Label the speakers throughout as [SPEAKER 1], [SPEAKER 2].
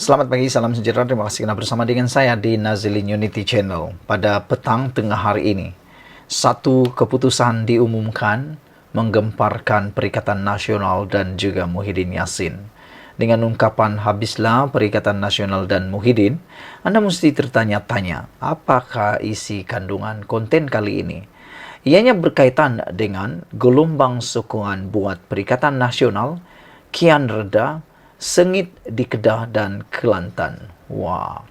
[SPEAKER 1] Selamat pagi, salam sejahtera. Terima kasih kerana bersama dengan saya di Nazilin Unity Channel. Pada petang tengah hari ini, satu keputusan diumumkan menggemparkan Perikatan Nasional dan juga Muhyiddin Yassin. Dengan ungkapan habislah Perikatan Nasional dan Muhyiddin, Anda mesti tertanya-tanya, apakah isi kandungan konten kali ini? Ianya berkaitan dengan gelombang sokongan buat Perikatan Nasional kian reda, sengit di Kedah dan Kelantan. Wah.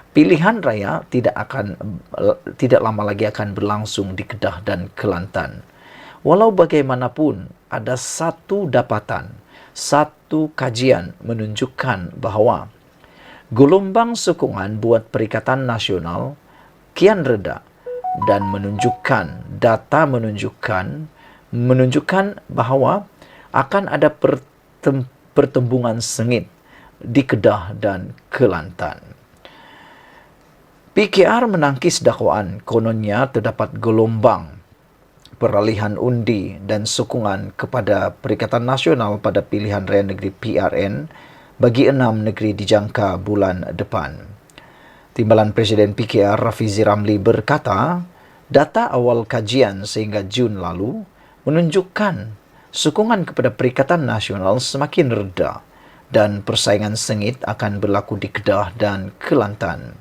[SPEAKER 1] Pilihan raya tidak lama lagi akan berlangsung di Kedah dan Kelantan. Walau bagaimanapun, ada satu dapatan, satu kajian menunjukkan bahawa gelombang sokongan buat Perikatan Nasional kian reda dan data menunjukkan bahawa akan ada pertembungan sengit di Kedah dan Kelantan. PKR menangkis dakwaan kononnya terdapat gelombang peralihan undi dan sokongan kepada Perikatan Nasional pada pilihan raya negeri PRN bagi 6 negeri dijangka bulan depan. Timbalan Presiden PKR Rafizi Ramli berkata, data awal kajian sehingga Jun lalu menunjukkan sokongan kepada Perikatan Nasional semakin reda dan persaingan sengit akan berlaku di Kedah dan Kelantan.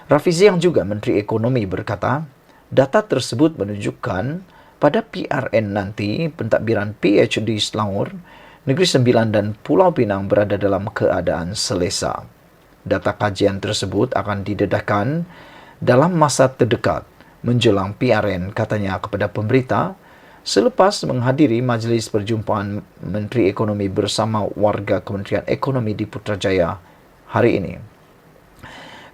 [SPEAKER 1] Rafizi yang juga Menteri Ekonomi berkata, data tersebut menunjukkan pada PRN nanti pentadbiran PH di Selangor, Negeri Sembilan dan Pulau Pinang berada dalam keadaan selesa. Data kajian tersebut akan didedahkan dalam masa terdekat menjelang PRN, katanya kepada pemberita, selepas menghadiri majlis perjumpaan Menteri Ekonomi bersama warga Kementerian Ekonomi di Putrajaya hari ini.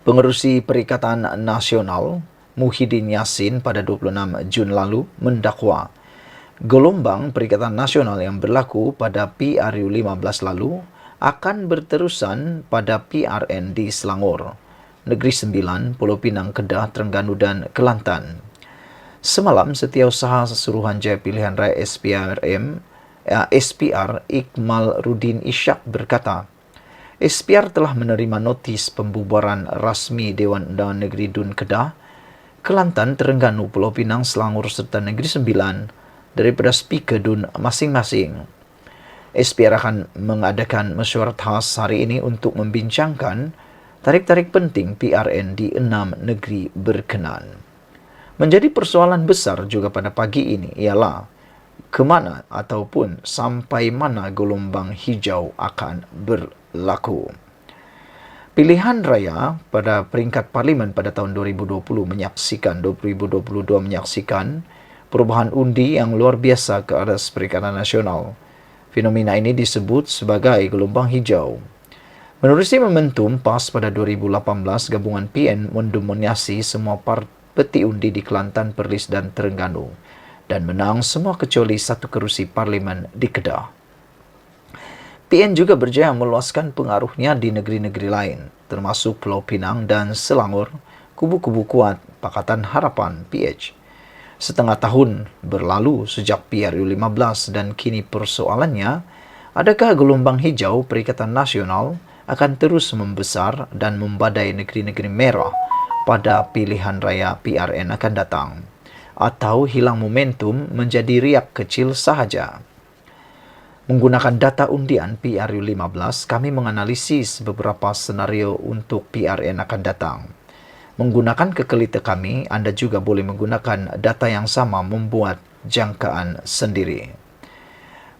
[SPEAKER 1] Pengerusi Perikatan Nasional Muhyiddin Yassin pada 26 Jun lalu mendakwa gelombang Perikatan Nasional yang berlaku pada PRU 15 lalu akan berterusan pada PRN di Selangor, Negeri Sembilan, Pulau Pinang, Kedah, Terengganu dan Kelantan. Semalam, Setiausaha Suruhanjaya Pilihan Raya SPR Iqmal Rudin Ishak berkata, SPR telah menerima notis pembubaran rasmi Dewan Undangan Negeri Dun Kedah, Kelantan, Terengganu, Pulau Pinang, Selangor serta Negeri Sembilan daripada speaker Dun masing-masing. SPR akan mengadakan mesyuarat khas hari ini untuk membincangkan tarik-tarik penting PRN di 6 negeri berkenan. Menjadi persoalan besar juga pada pagi ini ialah ke mana ataupun sampai mana gelombang hijau akan berlaku. Pilihan raya pada peringkat parlimen pada tahun 2022 menyaksikan perubahan undi yang luar biasa ke atas Perikatan Nasional. Fenomena ini disebut sebagai gelombang hijau. Menerusi momentum PAS pada 2018, gabungan PN mendominasi semua peti undi di Kelantan, Perlis dan Terengganu dan menang semua kecuali satu kerusi parlimen di Kedah. PN juga berjaya meluaskan pengaruhnya di negeri-negeri lain, termasuk Pulau Pinang dan Selangor, kubu-kubu kuat Pakatan Harapan PH. Setengah tahun berlalu sejak PRU 15 dan kini persoalannya, adakah gelombang hijau Perikatan Nasional akan terus membesar dan membadai negeri-negeri merah pada pilihan raya PRN akan datang, atau hilang momentum menjadi riak kecil sahaja. Menggunakan data undian PRU 15, kami menganalisis beberapa senario untuk PRN akan datang. Menggunakan kekelita kami, Anda juga boleh menggunakan data yang sama membuat jangkaan sendiri.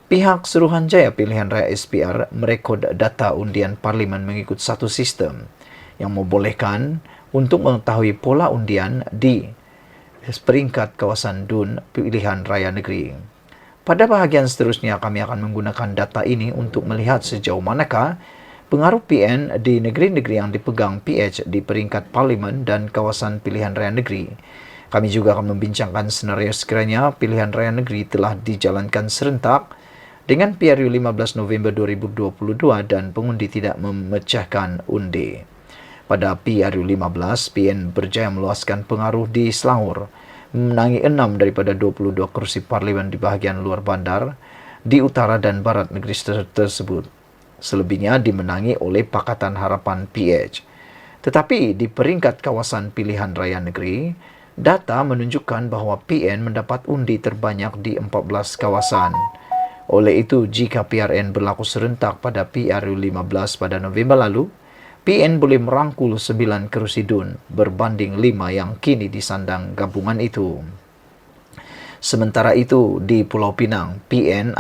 [SPEAKER 1] Pihak Suruhanjaya Pilihan Raya SPR merekod data undian parlimen mengikut satu sistem yang membolehkan untuk mengetahui pola undian di peringkat kawasan DUN pilihan raya negeri. Pada bahagian seterusnya, kami akan menggunakan data ini untuk melihat sejauh manakah pengaruh PN di negeri-negeri yang dipegang PH di peringkat parlimen dan kawasan pilihan raya negeri. Kami juga akan membincangkan senario sekiranya pilihan raya negeri telah dijalankan serentak dengan PRU 15 November 2022 dan pengundi tidak memecahkan undi. Pada PRU 15, PN berjaya meluaskan pengaruh di Selangor, memenangi 6 daripada 22 kursi parlimen di bahagian luar bandar, di utara dan barat negeri tersebut. Selebihnya dimenangi oleh Pakatan Harapan PH. Tetapi di peringkat kawasan pilihan raya negeri, data menunjukkan bahawa PN mendapat undi terbanyak di 14 kawasan. Oleh itu, jika PRN berlaku serentak pada PRU 15 pada November lalu, PN boleh merangkul 9 kerusi DUN berbanding 5 yang kini disandang gabungan itu. Sementara itu, di Pulau Pinang, PN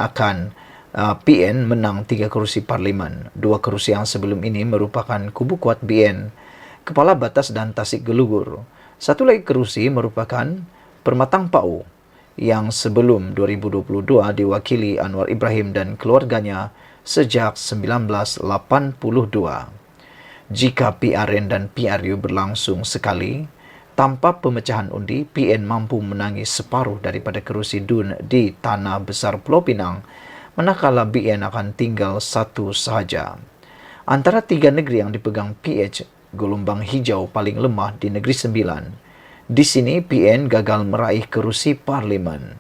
[SPEAKER 1] menang 3 kerusi parlimen. 2 kerusi yang sebelum ini merupakan kubu kuat BN, Kepala Batas dan Tasik Gelugur. Satu lagi kerusi merupakan Permatang Pau yang sebelum 2022 diwakili Anwar Ibrahim dan keluarganya sejak 1982. Jika PRN dan PRU berlangsung sekali, tanpa pemecahan undi, PN mampu menangi separuh daripada kerusi DUN di Tanah Besar Pulau Pinang, manakala BN akan tinggal satu sahaja. Antara 3 negeri yang dipegang PH, gelombang hijau paling lemah di Negeri Sembilan. Di sini PN gagal meraih kerusi parlimen.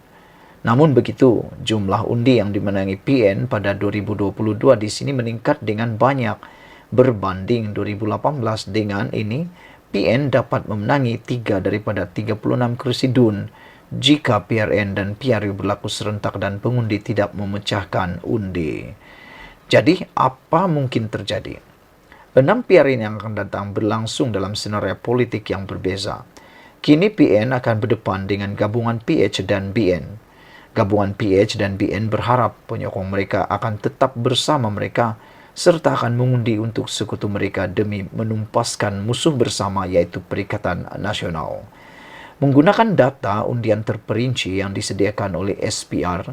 [SPEAKER 1] Namun begitu, jumlah undi yang dimenangi PN pada 2022 di sini meningkat dengan banyak. Berbanding 2018 dengan ini, PN dapat memenangi 3 daripada 36 kerusi DUN jika PRN dan PRU berlaku serentak dan pengundi tidak memecahkan undi. Jadi, apa mungkin terjadi? 6 PRN yang akan datang berlangsung dalam senarai politik yang berbeza. Kini PN akan berdepan dengan gabungan PH dan BN. Gabungan PH dan BN berharap penyokong mereka akan tetap bersama mereka serta akan mengundi untuk sekutu mereka demi menumpaskan musuh bersama iaitu Perikatan Nasional. Menggunakan data undian terperinci yang disediakan oleh SPR,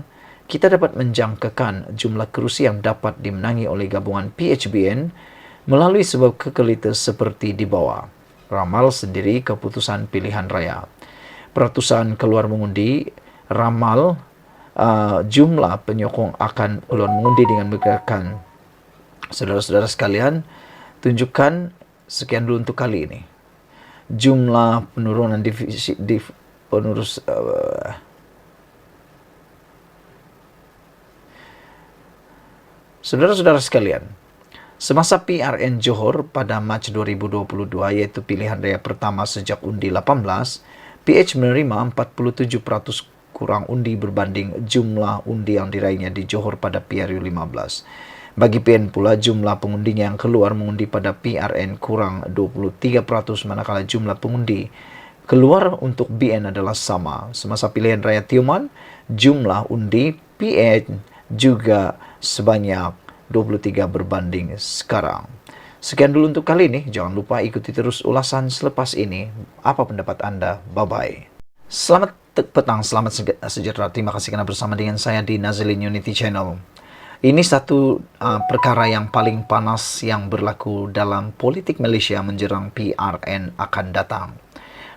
[SPEAKER 1] kita dapat menjangkakan jumlah kerusi yang dapat dimenangi oleh gabungan PHBN melalui sebab kekelitas seperti di bawah. Ramal sendiri keputusan pilihan raya. Peratusan keluar mengundi, ramal jumlah penyokong akan keluar mengundi dengan menggunakan. Saudara-saudara sekalian, tunjukkan sekian dulu untuk kali ini. Jumlah penurunan saudara-saudara sekalian, semasa PRN Johor pada Mac 2022, iaitu pilihan raya pertama sejak undi 18, PH menerima 47% kurang undi berbanding jumlah undi yang diraihnya di Johor pada PRU 15. Bagi PN pula, jumlah pengundinya yang keluar mengundi pada PRN kurang 23%, manakala jumlah pengundi keluar untuk BN adalah sama. Semasa pilihan raya Tioman, jumlah undi PN juga sebanyak 23 berbanding sekarang. Sekian dulu untuk kali ini. Jangan lupa ikuti terus ulasan selepas ini. Apa pendapat Anda? Bye-bye. Selamat petang, selamat sejahtera. Terima kasih karena bersama dengan saya di Nazilin Unity Channel. Ini satu perkara yang paling panas yang berlaku dalam politik Malaysia menjelang PRN akan datang.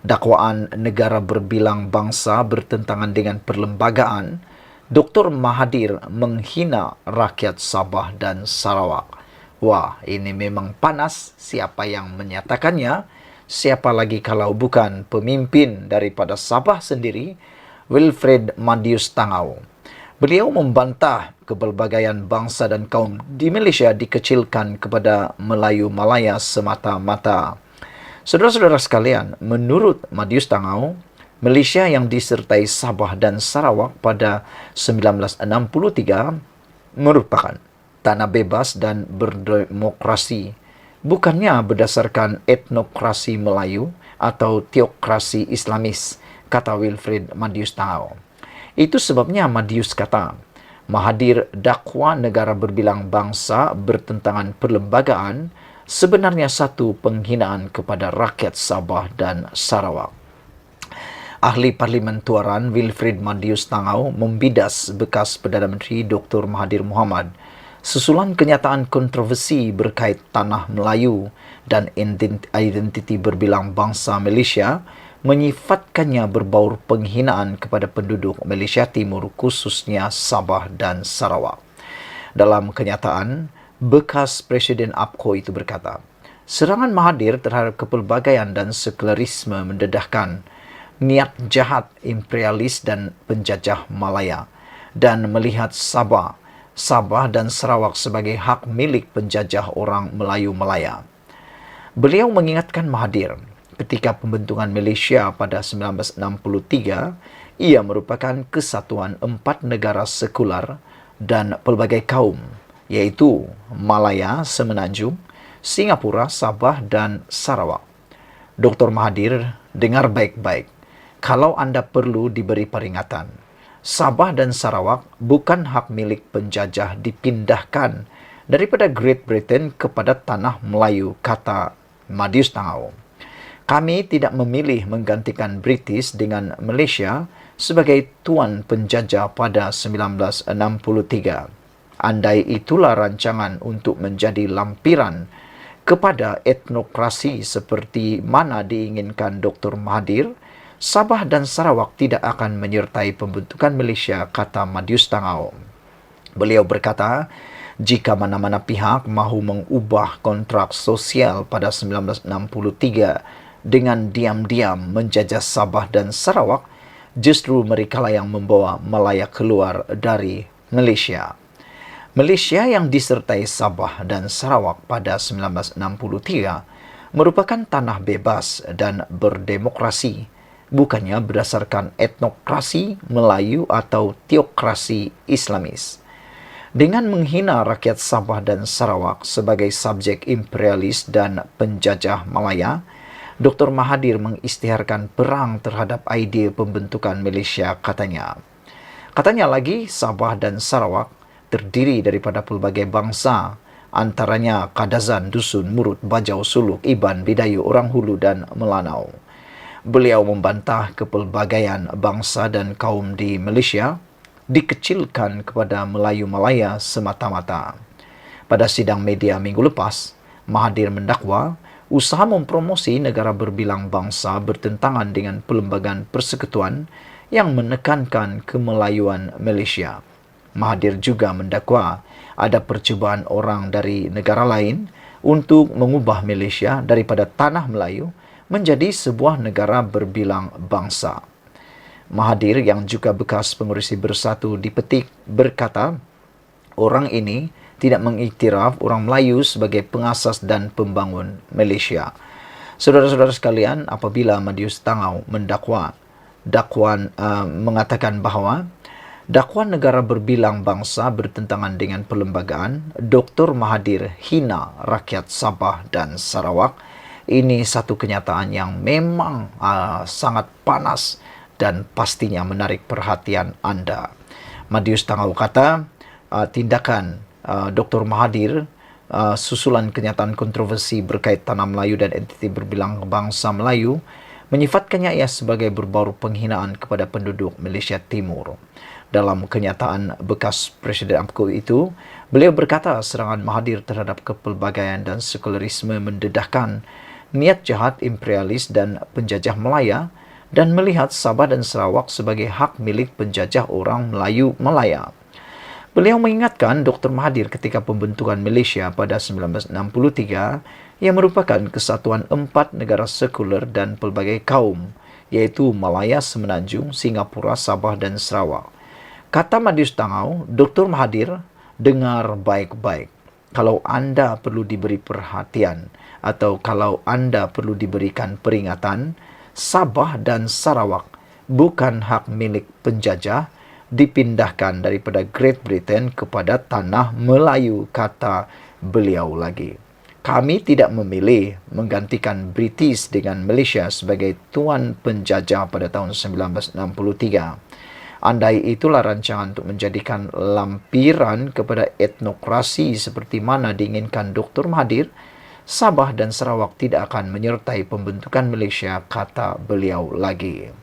[SPEAKER 1] Dakwaan negara berbilang bangsa bertentangan dengan perlembagaan. Dr. Mahathir menghina rakyat Sabah dan Sarawak. Wah, ini memang panas. Siapa yang menyatakannya? Siapa lagi kalau bukan pemimpin daripada Sabah sendiri, Wilfred Madius Tangau. Beliau membantah kepelbagaian bangsa dan kaum di Malaysia dikecilkan kepada Melayu Malaya semata-mata. Saudara-saudara sekalian, menurut Madius Tangau, Malaysia yang disertai Sabah dan Sarawak pada 1963 merupakan tanah bebas dan berdemokrasi, bukannya berdasarkan etnokrasi Melayu atau teokrasi Islamis, kata Wilfred Madius Tangau. Itu sebabnya Madius kata, Mahathir dakwa negara berbilang bangsa bertentangan perlembagaan sebenarnya satu penghinaan kepada rakyat Sabah dan Sarawak. Ahli Parlimen Tuaran Wilfred Madius Tangau membidas bekas Perdana Menteri Dr. Mahathir Mohamad susulan kenyataan kontroversi berkait tanah Melayu dan identiti berbilang bangsa Malaysia menyifatkannya berbaur penghinaan kepada penduduk Malaysia Timur khususnya Sabah dan Sarawak. Dalam kenyataan, bekas Presiden APCO itu berkata, serangan Mahathir terhadap kepelbagaian dan sekularisme mendedahkan niat jahat imperialis dan penjajah Malaya dan melihat Sabah Sabah dan Sarawak sebagai hak milik penjajah orang Melayu Malaya. Beliau mengingatkan Mahathir ketika pembentukan Malaysia pada 1963, ia merupakan kesatuan 4 negara sekular dan pelbagai kaum, iaitu Malaya Semenanjung, Singapura, Sabah dan Sarawak. Dr. Mahathir, dengar baik-baik. Kalau anda perlu diberi peringatan, Sabah dan Sarawak bukan hak milik penjajah dipindahkan daripada Great Britain kepada tanah Melayu, kata Madius Tangau. Kami tidak memilih menggantikan British dengan Malaysia sebagai tuan penjajah pada 1963. Andai itulah rancangan untuk menjadi lampiran kepada etnokrasi seperti mana diinginkan Dr. Mahathir, Sabah dan Sarawak tidak akan menyertai pembentukan Malaysia, kata Madius Tangau. Beliau berkata, jika mana-mana pihak mahu mengubah kontrak sosial pada 1963 dengan diam-diam menjajah Sabah dan Sarawak, justru merekalah yang membawa Malaya keluar dari Malaysia. Malaysia yang disertai Sabah dan Sarawak pada 1963 merupakan tanah bebas dan berdemokrasi, bukannya berdasarkan etnokrasi Melayu atau teokrasi Islamis. Dengan menghina rakyat Sabah dan Sarawak sebagai subjek imperialis dan penjajah Malaya, Dr. Mahathir mengisytiharkan perang terhadap idea pembentukan Malaysia, katanya. Katanya lagi, Sabah dan Sarawak terdiri daripada pelbagai bangsa, antaranya Kadazan, Dusun, Murut, Bajau, Suluk, Iban, Bidayu, Orang Hulu dan Melanau. Beliau membantah kepelbagaian bangsa dan kaum di Malaysia dikecilkan kepada Melayu Malaya semata-mata. Pada sidang media minggu lepas, Mahathir mendakwa usaha mempromosi negara berbilang bangsa bertentangan dengan Perlembagaan Persekutuan yang menekankan kemelayuan Malaysia. Mahathir juga mendakwa ada percubaan orang dari negara lain untuk mengubah Malaysia daripada tanah Melayu menjadi sebuah negara berbilang bangsa. Mahathir yang juga bekas pengurusi Bersatu di Petik berkata, orang ini tidak mengiktiraf orang Melayu sebagai pengasas dan pembangun Malaysia. Saudara-saudara sekalian, apabila Madius Tangau mendakwa, mengatakan bahawa dakwaan negara berbilang bangsa bertentangan dengan perlembagaan, Dr. Mahathir hina rakyat Sabah dan Sarawak. Ini satu kenyataan yang memang sangat panas dan pastinya menarik perhatian anda. Madius Tangau kata, tindakan Dr. Mahathir susulan kenyataan kontroversi berkait tanah Melayu dan entiti berbilang bangsa Melayu menyifatkannya ia sebagai berbau penghinaan kepada penduduk Malaysia Timur. Dalam kenyataan bekas Presiden UMNO itu, beliau berkata serangan Mahathir terhadap kepelbagaian dan sekularisme mendedahkan niat jahat imperialis dan penjajah Malaya dan melihat Sabah dan Sarawak sebagai hak milik penjajah orang Melayu Malaya. Beliau mengingatkan Dr. Mahathir ketika pembentukan Malaysia pada 1963 yang merupakan kesatuan 4 negara sekular dan pelbagai kaum, iaitu Malaya Semenanjung, Singapura, Sabah dan Sarawak. Kata Madius Tangau, Dr. Mahathir, dengar baik-baik. Kalau anda perlu diberi perhatian atau kalau anda perlu diberikan peringatan, Sabah dan Sarawak bukan hak milik penjajah dipindahkan daripada Great Britain kepada tanah Melayu, kata beliau lagi. Kami tidak memilih menggantikan British dengan Malaysia sebagai tuan penjajah pada tahun 1963. Andai itulah rancangan untuk menjadikan lampiran kepada etnokrasi seperti mana diinginkan Dr. Mahathir, Sabah dan Sarawak tidak akan menyertai pembentukan Malaysia, kata beliau lagi.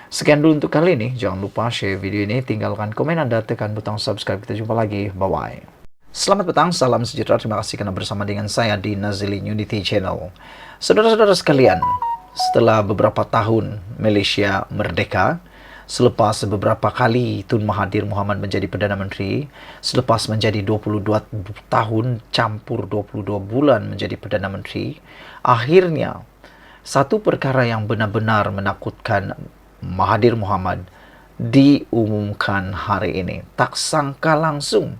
[SPEAKER 1] Sekian dulu untuk kali ini. Jangan lupa share video ini, tinggalkan komen anda, tekan butang subscribe. Kita jumpa lagi. Bye-bye. Selamat petang, salam sejahtera. Terima kasih karena bersama dengan saya di Nazilin Unity Channel. Saudara-saudara sekalian, setelah beberapa tahun Malaysia merdeka, selepas beberapa kali Tun Mahathir Mohamad menjadi Perdana Menteri, selepas menjadi 22 tahun campur 22 bulan menjadi Perdana Menteri, akhirnya satu perkara yang benar-benar menakutkan Mahathir Mohamad diumumkan hari ini. Tak sangka langsung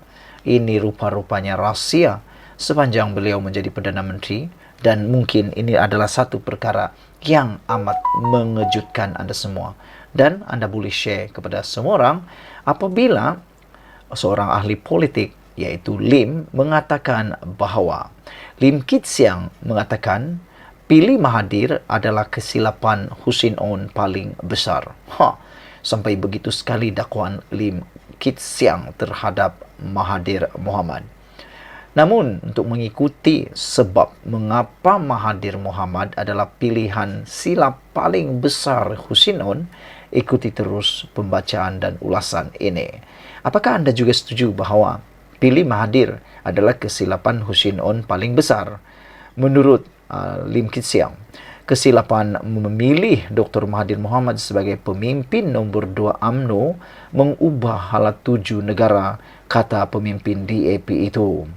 [SPEAKER 1] ini rupa-rupanya rahasia sepanjang beliau menjadi Perdana Menteri, dan mungkin ini adalah satu perkara yang amat mengejutkan Anda semua. Dan Anda boleh share kepada semua orang apabila seorang ahli politik yaitu Lim mengatakan bahawa Lim Kit Siang mengatakan pilih Mahathir adalah kesilapan Hussein On paling besar. Sampai begitu sekali dakwaan Lim Kit Siang terhadap Mahathir Mohamad. Namun, untuk mengikuti sebab mengapa Mahathir Mohamad adalah pilihan silap paling besar Hussein On, ikuti terus pembacaan dan ulasan ini. Apakah Anda juga setuju bahawa pilih Mahathir adalah kesilapan Hussein On paling besar? Menurut Lim Kit Siang, kesilapan memilih Dr. Mahathir Mohamad sebagai pemimpin nombor 2 UMNO mengubah halat 7 negara, kata pemimpin DAP itu.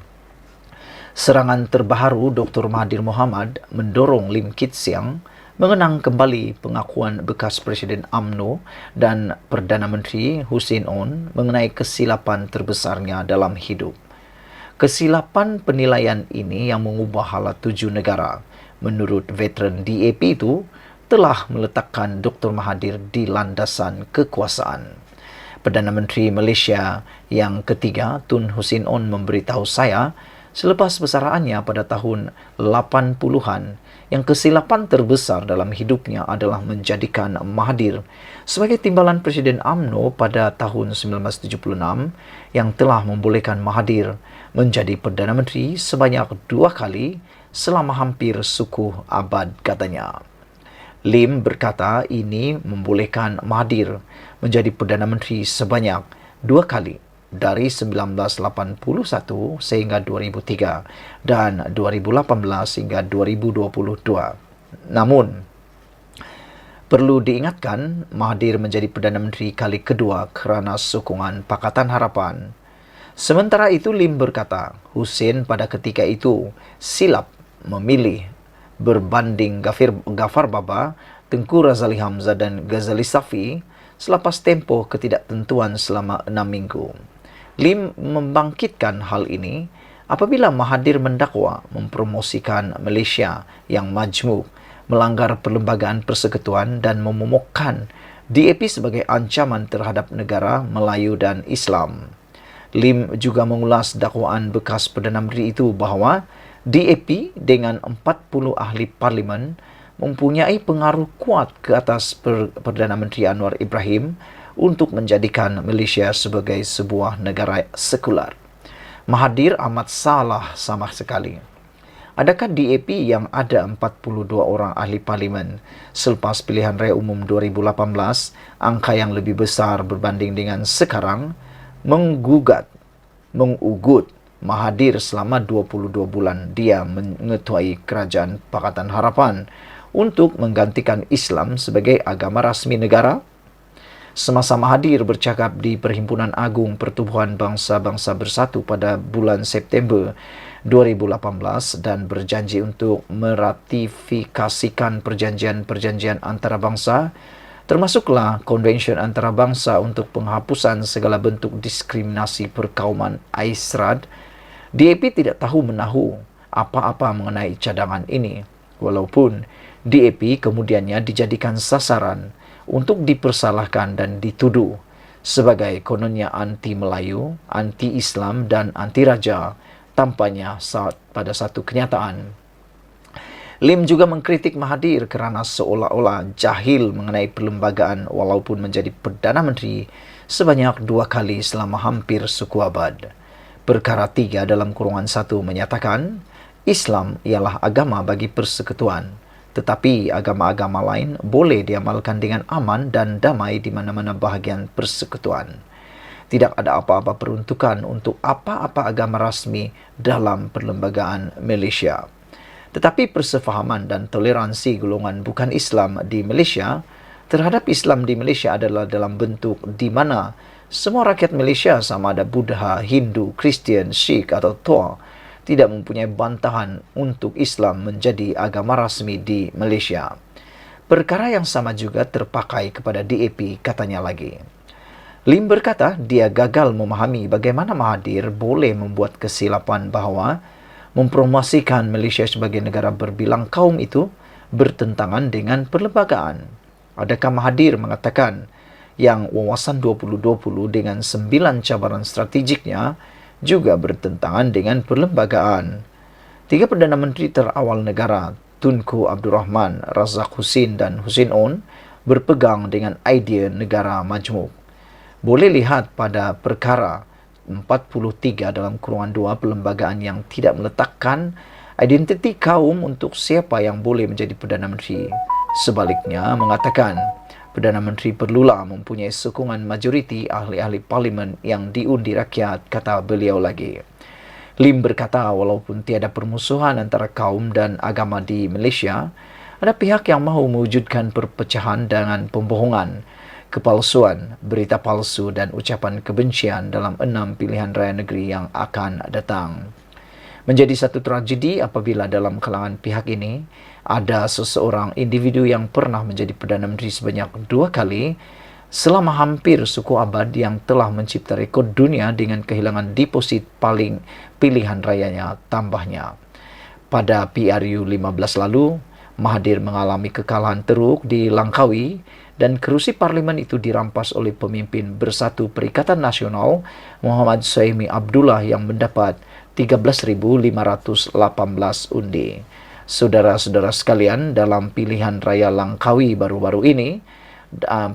[SPEAKER 1] Serangan terbaru Dr. Mahathir Mohamad mendorong Lim Kit Siang mengenang kembali pengakuan bekas Presiden UMNO dan Perdana Menteri Hussein On mengenai kesilapan terbesarnya dalam hidup. Kesilapan penilaian ini yang mengubah halat 7 negara, menurut veteran DAP itu, telah meletakkan Dr. Mahathir di landasan kekuasaan. Perdana Menteri Malaysia yang ketiga, Tun Hussein On, memberitahu saya selepas bersaraannya pada tahun 80-an, yang kesilapan terbesar dalam hidupnya adalah menjadikan Mahathir sebagai timbalan Presiden UMNO pada tahun 1976 yang telah membolehkan Mahathir menjadi Perdana Menteri sebanyak 2 kali selama hampir suku abad, katanya. Lim berkata ini membolehkan Mahathir menjadi Perdana Menteri sebanyak 2 kali dari 1981 sehingga 2003 dan 2018 hingga 2022. Namun, perlu diingatkan, Mahathir menjadi Perdana Menteri kali kedua kerana sokongan Pakatan Harapan. Sementara itu, Lim berkata, Hussein pada ketika itu silap memilih berbanding Ghaffar Baba, Tengku Razali Hamzah dan Ghazali Safi selepas tempoh ketidaktentuan selama 6 minggu. Lim membangkitkan hal ini apabila Mahathir mendakwa mempromosikan Malaysia yang majmuk, melanggar Perlembagaan Persekutuan dan memomokkan DAP sebagai ancaman terhadap negara Melayu dan Islam. Lim juga mengulas dakwaan bekas Perdana Menteri itu bahawa DAP dengan 40 ahli parlimen mempunyai pengaruh kuat ke atas Perdana Menteri Anwar Ibrahim untuk menjadikan Malaysia sebagai sebuah negara sekular. Mahathir amat salah sama sekali. Adakah DAP yang ada 42 orang ahli parlimen selepas pilihan raya umum 2018, angka yang lebih besar berbanding dengan sekarang, mengugut Mahathir selama 22 bulan dia mengetuai Kerajaan Pakatan Harapan untuk menggantikan Islam sebagai agama rasmi negara? Semasa Mahathir bercakap di Perhimpunan Agung Pertubuhan Bangsa-Bangsa Bersatu pada bulan September 2018 dan berjanji untuk meratifikasikan perjanjian-perjanjian antarabangsa, termasuklah Konvensyen Antarabangsa untuk penghapusan segala bentuk diskriminasi perkauman AISRAD, DAP tidak tahu menahu apa-apa mengenai cadangan ini, walaupun DAP kemudiannya dijadikan sasaran untuk dipersalahkan dan dituduh sebagai kononnya anti-Melayu, anti-Islam dan anti-Raja, tampaknya pada satu kenyataan. Lim juga mengkritik Mahathir kerana seolah-olah jahil mengenai perlembagaan walaupun menjadi Perdana Menteri sebanyak 2 kali selama hampir suku abad. Perkara 3 dalam kurungan 1 menyatakan, Islam ialah agama bagi persekutuan, tetapi agama-agama lain boleh diamalkan dengan aman dan damai di mana-mana bahagian persekutuan. Tidak ada apa-apa peruntukan untuk apa-apa agama rasmi dalam perlembagaan Malaysia. Tetapi persefahaman dan toleransi golongan bukan Islam di Malaysia terhadap Islam di Malaysia adalah dalam bentuk di mana semua rakyat Malaysia sama ada Buddha, Hindu, Kristian, Sikh atau Tua tidak mempunyai bantahan untuk Islam menjadi agama rasmi di Malaysia. Perkara yang sama juga terpakai kepada DAP, katanya lagi. Lim berkata dia gagal memahami bagaimana Mahathir boleh membuat kesilapan bahawa mempromosikan Malaysia sebagai negara berbilang kaum itu bertentangan dengan perlembagaan. Adakah Mahathir mengatakan yang wawasan 2020 dengan 9 cabaran strategiknya juga bertentangan dengan perlembagaan? 3 Perdana Menteri terawal negara, Tunku Abdul Rahman, Razak Husin dan Husin On, berpegang dengan idea negara majmuk. Boleh lihat pada perkara 43 dalam kurungan 2 perlembagaan yang tidak meletakkan identiti kaum untuk siapa yang boleh menjadi Perdana Menteri. Sebaliknya mengatakan Perdana Menteri perlulah mempunyai sokongan majoriti ahli-ahli parlimen yang diundi rakyat, kata beliau lagi. Lim berkata walaupun tiada permusuhan antara kaum dan agama di Malaysia, ada pihak yang mahu mewujudkan perpecahan dengan pembohongan, kepalsuan, berita palsu dan ucapan kebencian dalam 6 pilihan raya negeri yang akan datang. Menjadi satu tragedi apabila dalam kalangan pihak ini ada seseorang individu yang pernah menjadi Perdana Menteri sebanyak 2 kali selama hampir suku abad yang telah mencipta rekod dunia dengan kehilangan deposit paling pilihan rayanya tambahnya. Pada PRU 15 lalu, Mahathir mengalami kekalahan teruk di Langkawi dan kerusi parlimen itu dirampas oleh pemimpin Bersatu Perikatan Nasional Muhammad Suhaimi Abdullah yang mendapat 13,518 undi. Saudara-saudara sekalian, dalam pilihan raya Langkawi baru-baru ini,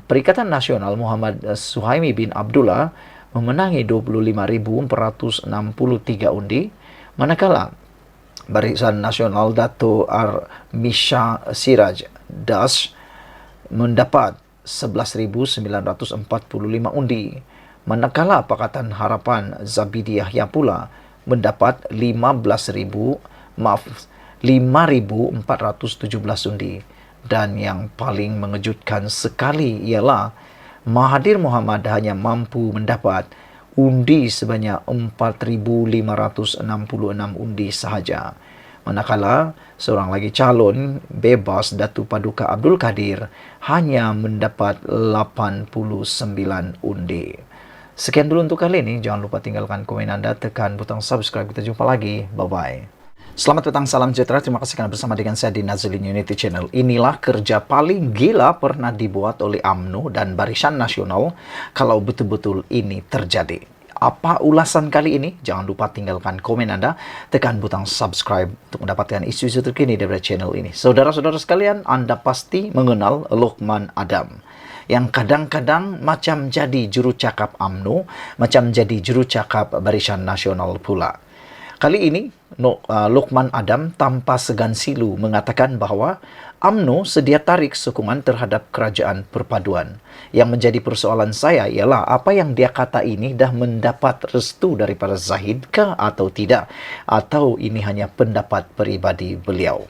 [SPEAKER 1] Perikatan Nasional Muhammad Suhaimi bin Abdullah memenangi 25,463 undi, manakala Barisan Nasional Dato' Armisha Siraj Das mendapat 11,945 undi, manakala Pakatan Harapan Zabidi Yahya pula mendapat 5,417 undi. Dan yang paling mengejutkan sekali ialah Mahathir Mohamad hanya mampu mendapat undi sebanyak 4,566 undi sahaja. Manakala seorang lagi calon bebas Datuk Paduka Abdul Kadir hanya mendapat 89 undi. Sekian dulu untuk kali ini. Jangan lupa tinggalkan komen anda, tekan butang subscribe. Kita jumpa lagi. Bye-bye. Selamat petang, salam sejahtera. Terima kasih karena bersama dengan saya di Nazlin Unity Channel. Inilah kerja paling gila pernah dibuat oleh UMNO dan Barisan Nasional kalau betul-betul ini terjadi. Apa ulasan kali ini? Jangan lupa tinggalkan komen anda, tekan butang subscribe untuk mendapatkan isu-isu terkini dari channel ini. Saudara-saudara sekalian, anda pasti mengenal Luqman Adam yang kadang-kadang macam jadi jurucakap UMNO, macam jadi jurucakap Barisan Nasional pula. Kali ini, Luqman Adam tanpa segan silu mengatakan bahawa UMNO sedia tarik sokongan terhadap kerajaan perpaduan. Yang menjadi persoalan saya ialah apa yang dia kata ini dah mendapat restu daripada Zahid ke atau tidak? Atau ini hanya pendapat peribadi beliau?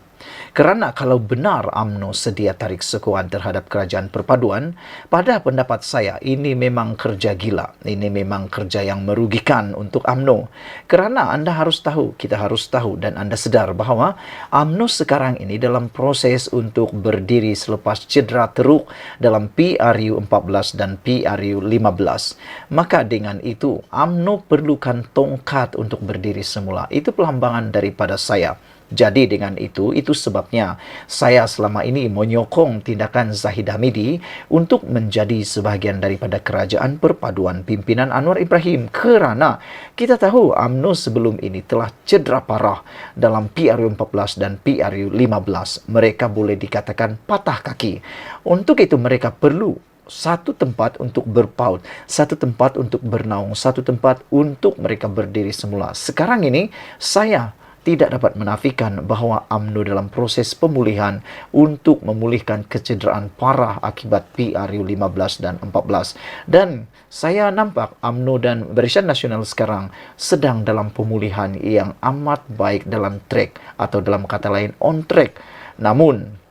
[SPEAKER 1] Kerana kalau benar UMNO sedia tarik sokongan terhadap kerajaan perpaduan, pada pendapat saya ini memang kerja gila. Ini memang kerja yang merugikan untuk UMNO. Kerana anda harus tahu, kita harus tahu dan anda sedar bahawa UMNO sekarang ini dalam proses untuk berdiri selepas cedera teruk dalam PRU 14 dan PRU 15. Maka dengan itu, UMNO perlukan tongkat untuk berdiri semula. Itu pelambangan daripada saya. Jadi dengan itu sebabnya saya selama ini menyokong tindakan Zahid Hamidi untuk menjadi sebahagian daripada kerajaan perpaduan pimpinan Anwar Ibrahim, kerana kita tahu UMNO sebelum ini telah cedera parah dalam PRU 14 dan PRU 15. Mereka boleh dikatakan patah kaki. Untuk itu mereka perlu satu tempat untuk berpaut, satu tempat untuk bernaung, satu tempat untuk mereka berdiri semula. Sekarang ini saya tidak dapat menafikan bahawa UMNO dalam proses pemulihan untuk memulihkan kecederaan parah akibat PRU 15 dan 14. Dan saya nampak UMNO dan Barisan Nasional sekarang sedang dalam pemulihan yang amat baik dalam track, atau dalam kata lain on track. Namun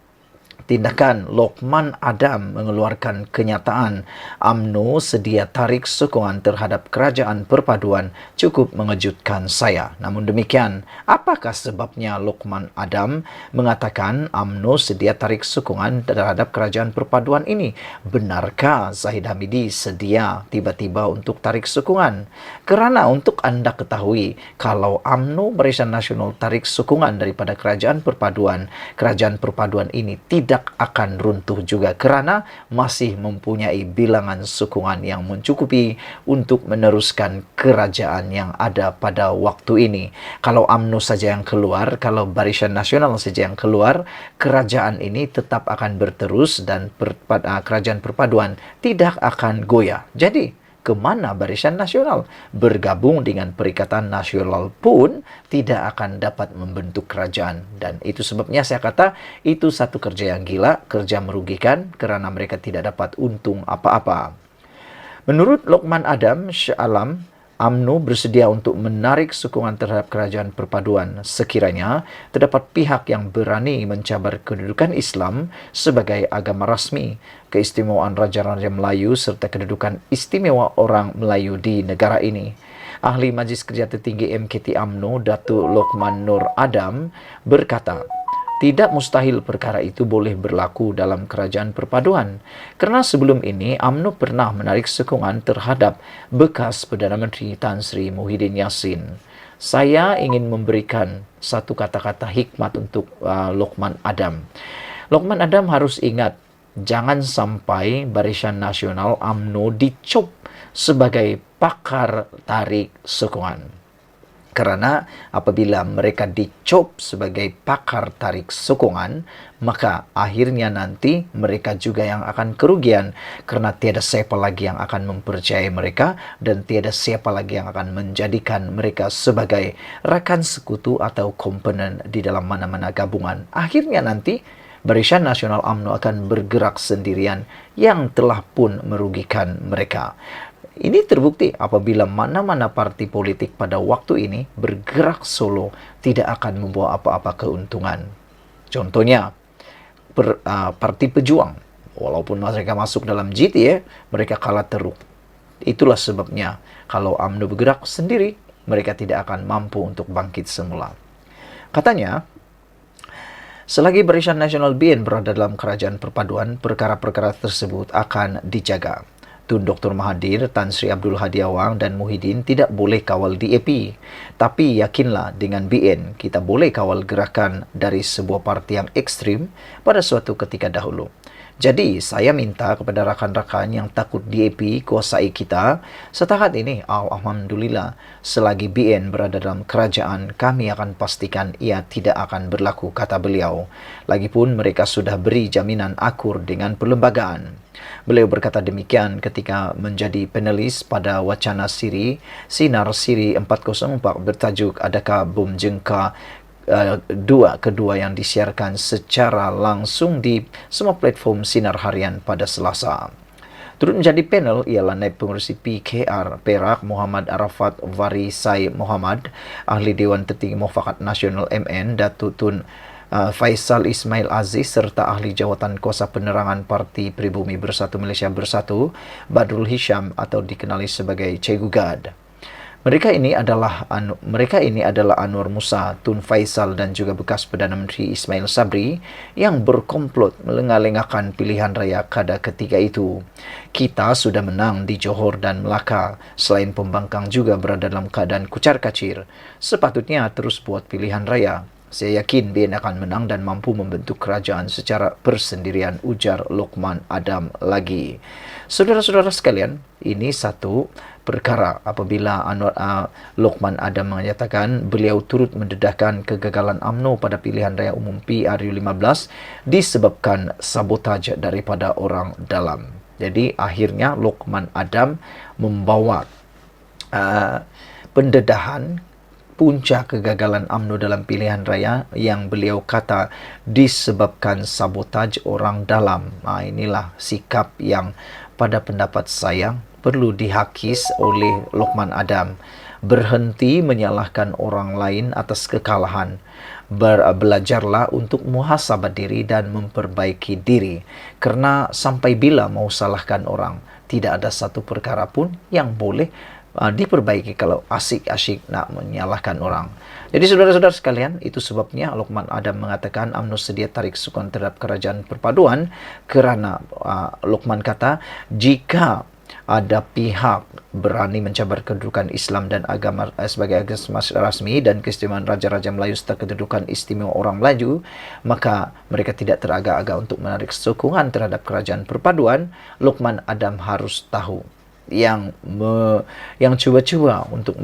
[SPEAKER 1] Tindakan Lokman Adam mengeluarkan kenyataan UMNO sedia tarik sokongan terhadap kerajaan perpaduan cukup mengejutkan saya. Namun demikian, apakah sebabnya Lokman Adam mengatakan UMNO sedia tarik sokongan terhadap kerajaan perpaduan ini? Benarkah Zahid Hamidi sedia tiba-tiba untuk tarik sokongan? Kerana untuk anda ketahui, kalau UMNO Barisan Nasional tarik sokongan daripada kerajaan perpaduan ini tidak akan runtuh juga kerana masih mempunyai bilangan sokongan yang mencukupi untuk meneruskan kerajaan yang ada pada waktu ini. Kalau UMNO saja yang keluar, kalau Barisan Nasional saja yang keluar, kerajaan ini tetap akan berterus dan kerajaan perpaduan tidak akan goyah. Jadi, kemana Barisan Nasional? Bergabung dengan Perikatan Nasional pun tidak akan dapat membentuk kerajaan. Dan itu sebabnya saya kata itu satu kerja yang gila, kerja merugikan kerana mereka tidak dapat untung apa-apa. Menurut Lokman Adam Shah Alam, UMNO bersedia untuk menarik sokongan terhadap kerajaan perpaduan sekiranya terdapat pihak yang berani mencabar kedudukan Islam sebagai agama rasmi, keistimewaan Raja-Raja Melayu serta kedudukan istimewa orang Melayu di negara ini. Ahli Majlis Kerja Tertinggi MKT UMNO, Datuk Lokman Nur Adam berkata, tidak mustahil perkara itu boleh berlaku dalam kerajaan perpaduan. Kerana sebelum ini, UMNO pernah menarik sokongan terhadap bekas Perdana Menteri Tan Sri Muhyiddin Yassin. Saya ingin memberikan satu kata-kata hikmat untuk Lokman Adam. Lokman Adam harus ingat, jangan sampai Barisan Nasional UMNO dicop sebagai pakar tarik sokongan. Kerana apabila mereka dicop sebagai pakar tarik sokongan, maka akhirnya nanti mereka juga yang akan kerugian kerana tiada siapa lagi yang akan mempercayai mereka dan tiada siapa lagi yang akan menjadikan mereka sebagai rakan sekutu atau komponen di dalam mana-mana gabungan. Akhirnya nanti Barisan Nasional UMNO akan bergerak sendirian yang telah pun merugikan mereka. Ini terbukti apabila mana-mana parti politik pada waktu ini bergerak solo tidak akan membawa apa-apa keuntungan. Contohnya, Parti Pejuang. Walaupun mereka masuk dalam GTA, mereka kalah teruk. Itulah sebabnya kalau UMNO bergerak sendiri, mereka tidak akan mampu untuk bangkit semula. Katanya, selagi Barisan Nasional BN berada dalam kerajaan perpaduan, perkara-perkara tersebut akan dijaga. Tun Dr. Mahathir, Tan Sri Abdul Hadi Awang dan Muhyiddin tidak boleh kawal DAP. Tapi yakinlah dengan BN, kita boleh kawal gerakan dari sebuah parti yang ekstrim pada suatu ketika dahulu. Jadi, saya minta kepada rakan-rakan yang takut DAP kuasai kita, setakat ini, alhamdulillah, selagi BN berada dalam kerajaan, kami akan pastikan ia tidak akan berlaku, kata beliau. Lagipun mereka sudah beri jaminan akur dengan perlembagaan. Beliau berkata demikian ketika menjadi panelis pada wacana Siri, Sinar Siri 404 bertajuk Adakah Bom Jengka kedua yang disiarkan secara langsung di semua platform Sinar Harian pada Selasa. Turut menjadi panel ialah Naib Pengerusi PKR Perak Muhammad Arafat Varisai Muhammad, Ahli Dewan Tertinggi Mufakat Nasional MN Datuk Tun Faisal Ismail Aziz serta Ahli Jawatan Kuasa Penerangan Parti Pribumi Bersatu Malaysia Bersatu Badrul Hisham atau dikenali sebagai Cikgu Gad. Mereka ini adalah Anwar Musa, Tun Faisal dan juga bekas Perdana Menteri Ismail Sabri yang berkomplot melengah-lengahkan pilihan raya kada ketiga itu. Kita sudah menang di Johor dan Melaka. Selain pembangkang juga berada dalam keadaan kucar-kacir. Sepatutnya terus buat pilihan raya. Saya yakin BN akan menang dan mampu membentuk kerajaan secara persendirian, ujar Lokman Adam lagi. Saudara-saudara sekalian, ini satu perkara apabila Lokman Adam menyatakan beliau turut mendedahkan kegagalan UMNO pada pilihan raya umum PRU15 disebabkan sabotaj daripada orang dalam. Jadi akhirnya Lokman Adam membawa pendedahan punca kegagalan UMNO dalam pilihan raya yang beliau kata disebabkan sabotaj orang dalam. Inilah sikap yang pada pendapat saya perlu dihakis oleh Lokman Adam. Berhenti menyalahkan orang lain atas kekalahan. Belajarlah untuk muhasabah diri dan memperbaiki diri. Karena sampai bila mau salahkan orang, tidak ada satu perkara pun yang boleh diperbaiki kalau asyik-asyik nak menyalahkan orang. Jadi saudara-saudara sekalian, itu sebabnya Luqman Adam mengatakan UMNO sedia tarik sukan terhadap kerajaan perpaduan, kerana Luqman kata, jika ada pihak berani mencabar kedudukan Islam dan agama sebagai agama rasmi dan keistimewaan Raja-Raja Melayu serta kedudukan istimewa orang Melayu, maka mereka tidak teragak-agak untuk menarik sokongan terhadap kerajaan perpaduan. Luqman Adam harus tahu yang cuba-cuba untuk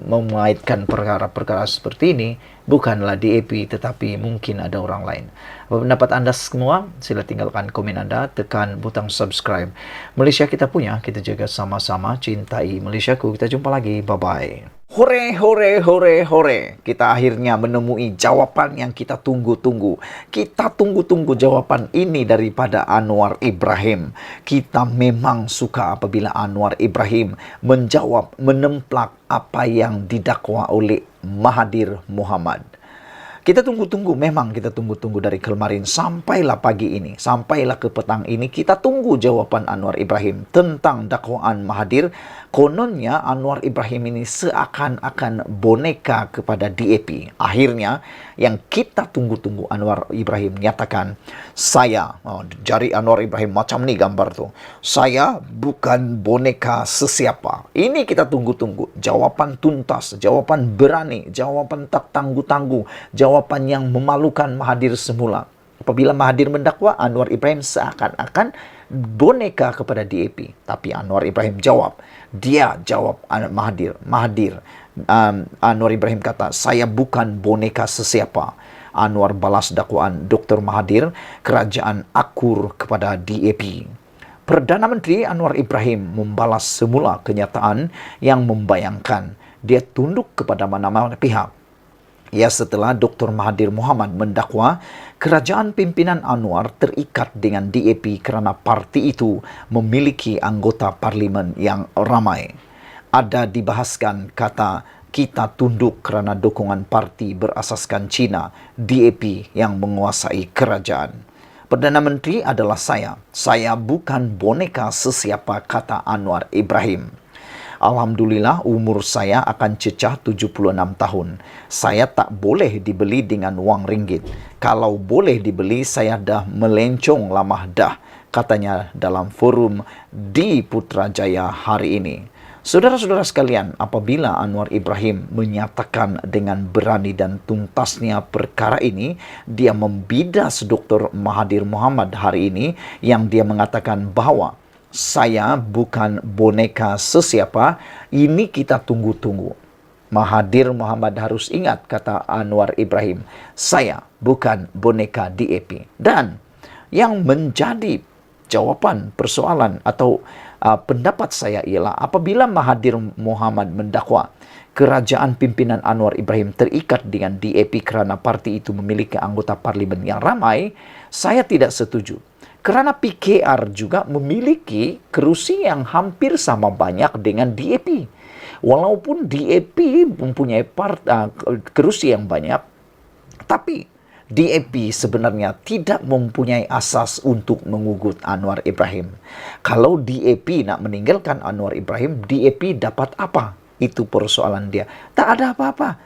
[SPEAKER 1] mengaitkan perkara-perkara seperti ini bukanlah DAP, tetapi mungkin ada orang lain. Apa pendapat anda semua? Sila tinggalkan komen anda, tekan butang subscribe. Malaysia kita punya, kita jaga sama-sama, cintai Malaysiaku. Kita jumpa lagi, bye-bye. Hore, hore, hore, hore. Kita akhirnya menemui jawapan yang kita tunggu-tunggu. Kita tunggu-tunggu jawapan ini daripada Anwar Ibrahim. Kita memang suka apabila Anwar Ibrahim menjawab, menemplak apa yang didakwa oleh Mahathir Mohamad. Kita tunggu-tunggu, memang kita tunggu-tunggu dari kemarin sampailah pagi ini, sampailah ke petang ini, kita tunggu jawapan Anwar Ibrahim tentang dakwaan Mahathir. Kononnya Anwar Ibrahim ini seakan-akan boneka kepada DAP. Akhirnya yang kita tunggu-tunggu, Anwar Ibrahim nyatakan, jari Anwar Ibrahim macam ni gambar tu, saya bukan boneka sesiapa. Ini kita tunggu-tunggu, jawapan tuntas, jawapan berani, jawapan tak tangguh-tangguh, jawapan yang memalukan Mahathir semula. Apabila Mahathir mendakwa, Anwar Ibrahim seakan-akan boneka kepada DAP. Tapi Anwar Ibrahim jawab. Dia jawab Mahathir. Anwar Ibrahim kata, saya bukan boneka sesiapa. Anwar balas dakwaan Dr. Mahathir, kerajaan akur kepada DAP. Perdana Menteri Anwar Ibrahim membalas semula kenyataan yang membayangkan dia tunduk kepada mana-mana pihak. Ya, setelah Dr. Mahathir Mohamad mendakwa, kerajaan pimpinan Anwar terikat dengan DAP kerana parti itu memiliki anggota parlimen yang ramai. Ada dibahaskan kata, kita tunduk kerana dukungan parti berasaskan Cina, DAP yang menguasai kerajaan. Perdana Menteri adalah saya. Saya bukan boneka sesiapa, kata Anwar Ibrahim. Alhamdulillah, umur saya akan cecah 76 tahun. Saya tak boleh dibeli dengan wang ringgit. Kalau boleh dibeli, saya dah melencong lama dah, katanya dalam forum di Putrajaya hari ini. Saudara-saudara sekalian, apabila Anwar Ibrahim menyatakan dengan berani dan tuntasnya perkara ini, dia membidas Dr. Mahathir Mohamad hari ini yang dia mengatakan bahawa saya bukan boneka sesiapa. Ini kita tunggu-tunggu. Mahathir Mohamad harus ingat, kata Anwar Ibrahim, saya bukan boneka DAP. Dan yang menjadi jawapan persoalan atau pendapat saya ialah apabila Mahathir Mohamad mendakwa kerajaan pimpinan Anwar Ibrahim terikat dengan DAP kerana parti itu memiliki anggota parlimen yang ramai, saya tidak setuju. Kerana PKR juga memiliki kerusi yang hampir sama banyak dengan DAP. Walaupun DAP mempunyai kerusi yang banyak, tapi DAP sebenarnya tidak mempunyai asas untuk mengugut Anwar Ibrahim. Kalau DAP nak meninggalkan Anwar Ibrahim, DAP dapat apa? Itu persoalan dia. Tak ada apa-apa.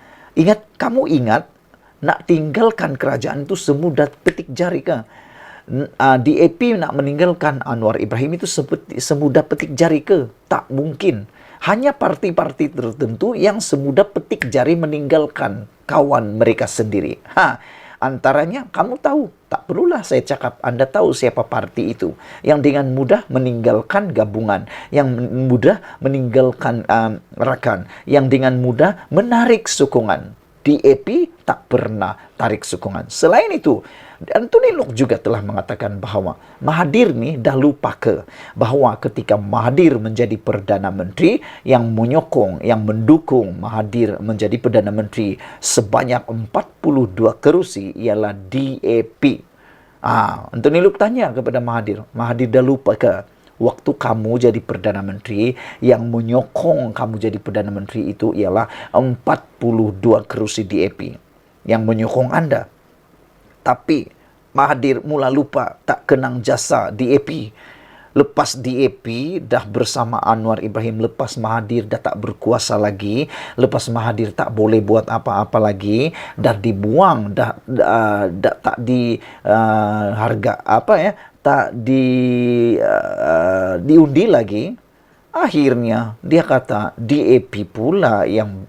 [SPEAKER 1] Kamu ingat, nak tinggalkan kerajaan itu semudah petik jari ke? DAP nak meninggalkan Anwar Ibrahim itu semudah petik jari ke? Tak mungkin. Hanya parti-parti tertentu yang semudah petik jari meninggalkan kawan mereka sendiri. Antaranya kamu tahu, tak perlulah saya cakap, Anda tahu siapa parti itu yang dengan mudah meninggalkan gabungan, yang mudah meninggalkan rakan, yang dengan mudah menarik sokongan. DAP tak pernah tarik sokongan. Selain itu, Anthony Locke juga telah mengatakan bahawa Mahathir ni dah lupa bahawa ketika Mahathir menjadi Perdana Menteri, yang menyokong, yang mendukung Mahathir menjadi Perdana Menteri sebanyak 42 kerusi ialah DAP. Anthony Locke tanya kepada Mahathir, Mahathir dah lupa Waktu kamu jadi Perdana Menteri, yang menyokong kamu jadi Perdana Menteri itu ialah 42 kerusi DAP yang menyokong Anda. Tapi Mahathir mula lupa, tak kenang jasa DAP. Lepas DAP dah bersama Anwar Ibrahim, lepas Mahathir dah tak berkuasa lagi, lepas Mahathir tak boleh buat apa-apa lagi, dah dibuang, dah tak di harga apa ya, tak diundi lagi. Akhirnya dia kata DAP pula yang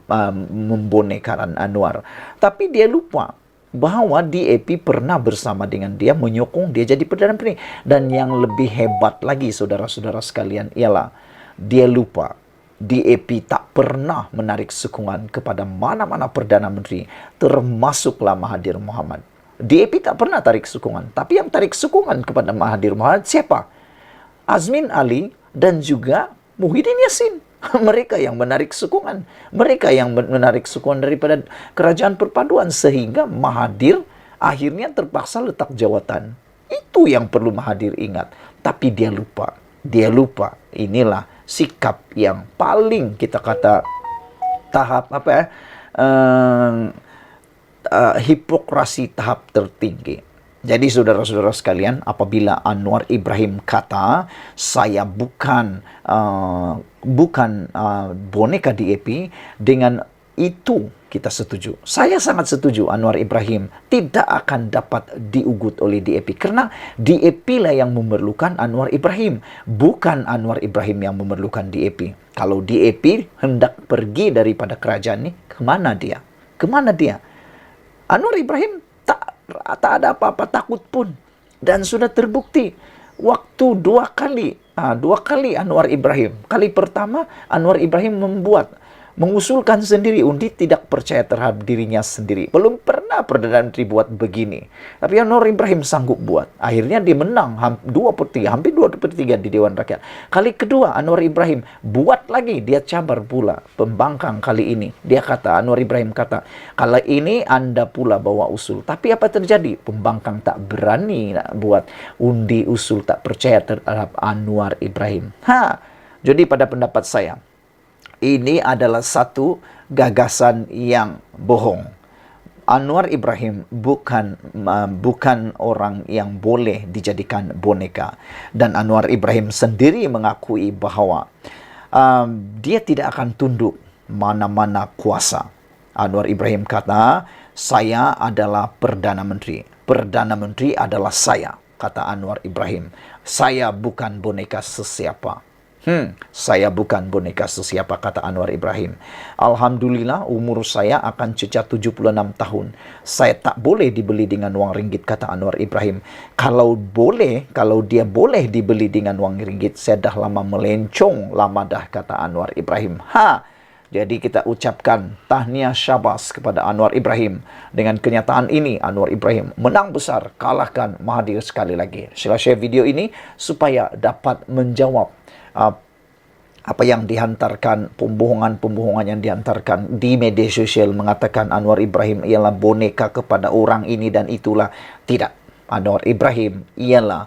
[SPEAKER 1] membonekakan Anwar. Tapi dia lupa bahawa DAP pernah bersama dengan dia, menyokong dia jadi Perdana Menteri. Dan yang lebih hebat lagi, saudara-saudara sekalian, ialah dia lupa DAP tak pernah menarik sokongan kepada mana-mana Perdana Menteri, termasuklah Mahathir Mohamad. DAP tak pernah tarik sokongan, tapi yang tarik sokongan kepada Mahathir Mohamad siapa? Azmin Ali dan juga Muhyiddin Yassin. Mereka yang menarik sokongan. Mereka yang menarik sokongan daripada kerajaan perpaduan. Sehingga Mahathir akhirnya terpaksa letak jawatan. Itu yang perlu Mahathir ingat. Tapi dia lupa. Dia lupa. Inilah sikap yang paling kita kata tahap apa ya? Hipokrasi tahap tertinggi. Jadi saudara-saudara sekalian, apabila Anwar Ibrahim kata saya bukan boneka DAP, dengan itu kita setuju. Saya sangat setuju Anwar Ibrahim tidak akan dapat diugut oleh DAP, karena DAP lah yang memerlukan Anwar Ibrahim, bukan Anwar Ibrahim yang memerlukan DAP. Kalau DAP hendak pergi daripada kerajaan ini, kemana dia? Kemana dia? Anwar Ibrahim tak ada apa-apa takut pun. Dan sudah terbukti. Waktu dua kali Anwar Ibrahim. Kali pertama Anwar Ibrahim mengusulkan sendiri, undi tidak percaya terhadap dirinya sendiri. Belum pernah Perdana Menteri buat begini. Tapi Anwar Ibrahim sanggup buat. Akhirnya dia menang hampir 2/3 di Dewan Rakyat. Kali kedua Anwar Ibrahim buat lagi, dia cabar pula pembangkang kali ini. Dia kata, Anwar Ibrahim kata, kalau ini Anda pula bawa usul. Tapi apa terjadi? Pembangkang tak berani nak buat undi usul, tak percaya terhadap Anwar Ibrahim. Jadi pada pendapat saya, ini adalah satu gagasan yang bohong. Anwar Ibrahim bukan orang yang boleh dijadikan boneka. Dan Anwar Ibrahim sendiri mengakui bahawa dia tidak akan tunduk mana-mana kuasa. Anwar Ibrahim kata, saya adalah Perdana Menteri. Perdana Menteri adalah saya, kata Anwar Ibrahim. Saya bukan boneka sesiapa. Saya bukan boneka sesiapa, kata Anwar Ibrahim. Alhamdulillah umur saya akan cacat 76 tahun. Saya tak boleh dibeli dengan wang ringgit, kata Anwar Ibrahim. Kalau dia boleh dibeli dengan wang ringgit, saya dah lama melencong, lama dah, kata Anwar Ibrahim. Jadi kita ucapkan tahniah syabas kepada Anwar Ibrahim. Dengan kenyataan ini, Anwar Ibrahim menang besar, kalahkan Mahathir sekali lagi. Sila share video ini supaya dapat menjawab apa yang dihantarkan, pembohongan-pembohongan yang dihantarkan di media sosial mengatakan Anwar Ibrahim ialah boneka kepada orang ini dan itulah. Tidak. Anwar Ibrahim ialah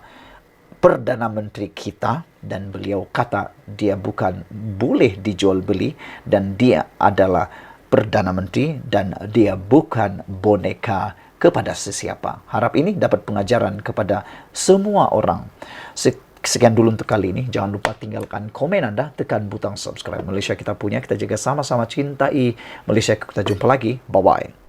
[SPEAKER 1] Perdana Menteri kita dan beliau kata dia bukan boleh dijual beli dan dia adalah Perdana Menteri dan dia bukan boneka kepada sesiapa. Harap ini dapat pengajaran kepada semua orang. Sekian dulu untuk kali ini. Jangan lupa tinggalkan komen Anda, tekan butang subscribe. Malaysia kita punya, kita jaga sama-sama cintai Malaysia. Kita jumpa lagi. Bye-bye.